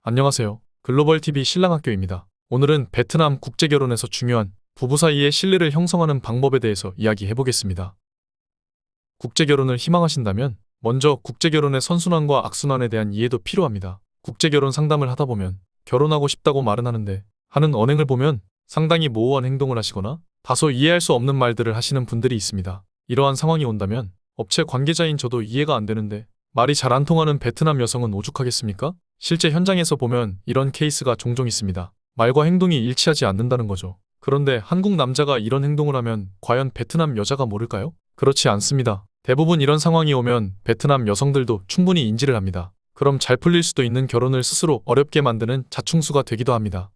안녕하세요. 글로벌TV 신랑학교입니다. 오늘은 베트남 국제결혼에서 중요한 부부 사이의 신뢰를 형성하는 방법에 대해서 이야기해보겠습니다. 국제결혼을 희망하신다면 먼저 국제결혼의 선순환과 악순환에 대한 이해도 필요합니다. 국제결혼 상담을 하다 보면 결혼하고 싶다고 말은 하는데 하는 언행을 보면 상당히 모호한 행동을 하시거나 다소 이해할 수 없는 말들을 하시는 분들이 있습니다. 이러한 상황이 온다면 업체 관계자인 저도 이해가 안 되는데 말이 잘 안 통하는 베트남 여성은 오죽하겠습니까? 실제 현장에서 보면 이런 케이스가 종종 있습니다. 말과 행동이 일치하지 않는다는 거죠. 그런데 한국 남자가 이런 행동을 하면 과연 베트남 여자가 모를까요? 그렇지 않습니다. 대부분 이런 상황이 오면 베트남 여성들도 충분히 인지를 합니다. 그럼 잘 풀릴 수도 있는 결혼을 스스로 어렵게 만드는 자충수가 되기도 합니다.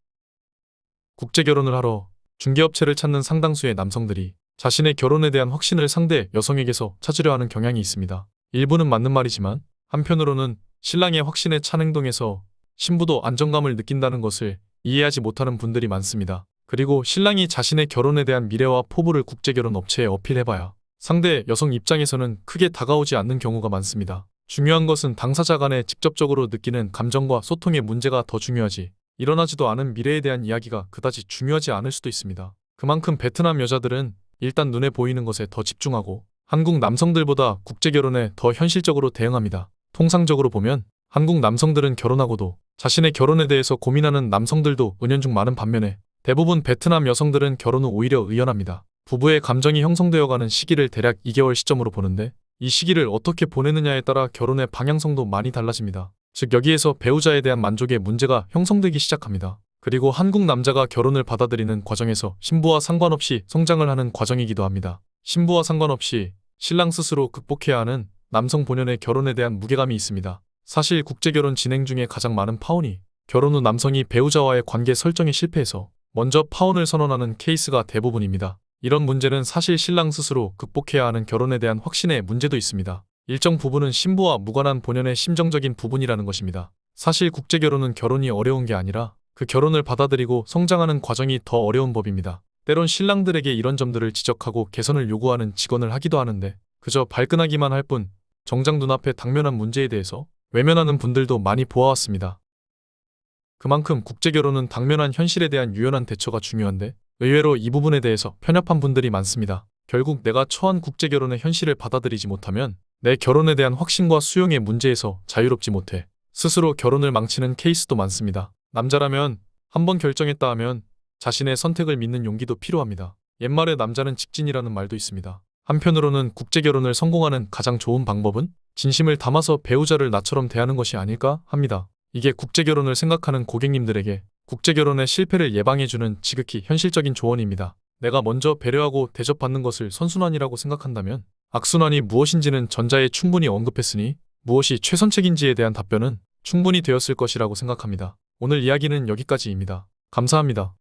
국제결혼을 하러 중개업체를 찾는 상당수의 남성들이 자신의 결혼에 대한 확신을 상대 여성에게서 찾으려 하는 경향이 있습니다. 일부는 맞는 말이지만 한편으로는 신랑의 확신에 찬 행동에서 신부도 안정감을 느낀다는 것을 이해하지 못하는 분들이 많습니다. 그리고 신랑이 자신의 결혼에 대한 미래와 포부를 국제결혼 업체에 어필해봐야 상대 여성 입장에서는 크게 다가오지 않는 경우가 많습니다. 중요한 것은 당사자 간에 직접적으로 느끼는 감정과 소통의 문제가 더 중요하지 일어나지도 않은 미래에 대한 이야기가 그다지 중요하지 않을 수도 있습니다. 그만큼 베트남 여자들은 일단 눈에 보이는 것에 더 집중하고 한국 남성들보다 국제결혼에 더 현실적으로 대응합니다. 통상적으로 보면 한국 남성들은 결혼하고도 자신의 결혼에 대해서 고민하는 남성들도 은연중 많은 반면에 대부분 베트남 여성들은 결혼 후 오히려 의연합니다. 부부의 감정이 형성되어가는 시기를 대략 2개월 시점으로 보는데 이 시기를 어떻게 보내느냐에 따라 결혼의 방향성도 많이 달라집니다. 즉 여기에서 배우자에 대한 만족의 문제가 형성되기 시작합니다. 그리고 한국 남자가 결혼을 받아들이는 과정에서 신부와 상관없이 성장을 하는 과정이기도 합니다. 신부와 상관없이 신랑 스스로 극복해야 하는 남성 본연의 결혼에 대한 무게감이 있습니다. 사실 국제결혼 진행 중에 가장 많은 파혼이 결혼 후 남성이 배우자와의 관계 설정에 실패해서 먼저 파혼을 선언하는 케이스가 대부분입니다. 이런 문제는 사실 신랑 스스로 극복해야 하는 결혼에 대한 확신의 문제도 있습니다. 일정 부분은 신부와 무관한 본연의 심정적인 부분이라는 것입니다. 사실 국제결혼은 결혼이 어려운 게 아니라 그 결혼을 받아들이고 성장하는 과정이 더 어려운 법입니다. 때론 신랑들에게 이런 점들을 지적하고 개선을 요구하는 직원을 하기도 하는데 그저 발끈하기만 할 뿐 정작 눈앞에 당면한 문제에 대해서 외면하는 분들도 많이 보아왔습니다. 그만큼 국제결혼은 당면한 현실에 대한 유연한 대처가 중요한데 의외로 이 부분에 대해서 편협한 분들이 많습니다. 결국 내가 처한 국제결혼의 현실을 받아들이지 못하면 내 결혼에 대한 확신과 수용의 문제에서 자유롭지 못해 스스로 결혼을 망치는 케이스도 많습니다. 남자라면 한번 결정했다 하면 자신의 선택을 믿는 용기도 필요합니다. 옛말에 남자는 직진이라는 말도 있습니다. 한편으로는 국제결혼을 성공하는 가장 좋은 방법은 진심을 담아서 배우자를 나처럼 대하는 것이 아닐까 합니다. 이게 국제결혼을 생각하는 고객님들에게 국제결혼의 실패를 예방해주는 지극히 현실적인 조언입니다. 내가 먼저 배려하고 대접받는 것을 선순환이라고 생각한다면 악순환이 무엇인지는 전자에 충분히 언급했으니 무엇이 최선책인지에 대한 답변은 충분히 되었을 것이라고 생각합니다. 오늘 이야기는 여기까지입니다. 감사합니다.